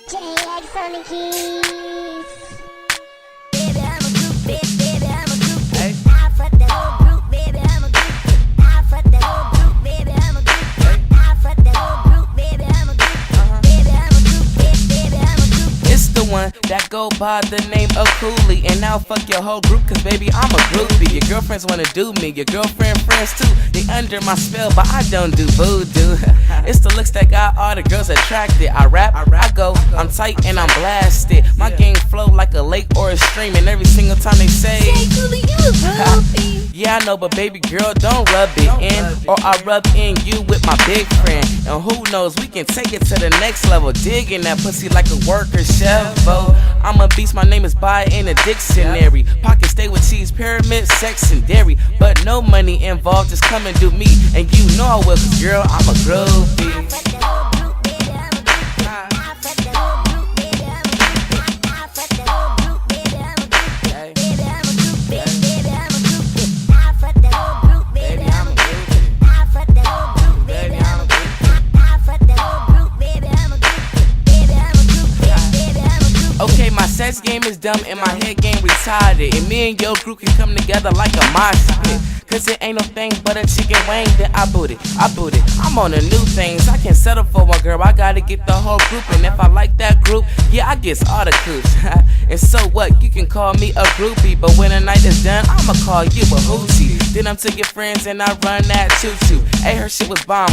JX on the keys. Baby, I'm a group, baby, I'm a group. I fuck the whole group, baby, I'm a group. I fuck the whole group, baby, I'm a group. I fuck the whole group, baby, I'm a group. Baby, I'm a group, baby, I'm a group. It's the one that go by the name of Cooley. And now fuck your whole group, cause baby, I'm a groupie. Your girlfriends wanna do me, your girlfriend friends too. They under my spell, but I don't do voodoo. It's the looks that got all the girls attracted. I rap, I go, I'm tight and I'm blasted. My game flow like a lake or a stream, and every single time they say, Hey, Cooley, you a groupie. yeah, I know, but baby girl, don't rub it in, or I rub in you with my big friend. And who knows, we can take it to the next level, digging that pussy like a worker shovel. I'm a beast, my name is by in a dictionary. Pocket stay with cheese, pyramid, sex and dairy, but no money involved, just come and do me, and you know I will, cause girl, I'm a groupie. I fuck the whole group, baby, I'm a group. I fuck the whole group, baby, I'm a group. I fuck the whole group, baby, I'm a group. Baby, I'm a group, baby, I'm a group. I fuck the whole group, baby, I'm a group. I fuck the whole group, baby, I'm a group. I fuck the whole group, baby, I'm a group. Baby, I'm a group, baby, I'm a group. Okay, my sex game is dumb and my head game retarded, and me and your group can come together like a mosh pit. Cause it ain't no thing but a chicken wing, then I boot it. I'm on the new things, I can't settle for one girl, I gotta get the whole group. And if I like that group, yeah, I get all the coops. And so what, you can call me a groupie, but when the night is done, I'ma call you a hoochie. Then I'm to your friends and I run that choo-choo. Hey, her shit was bomb.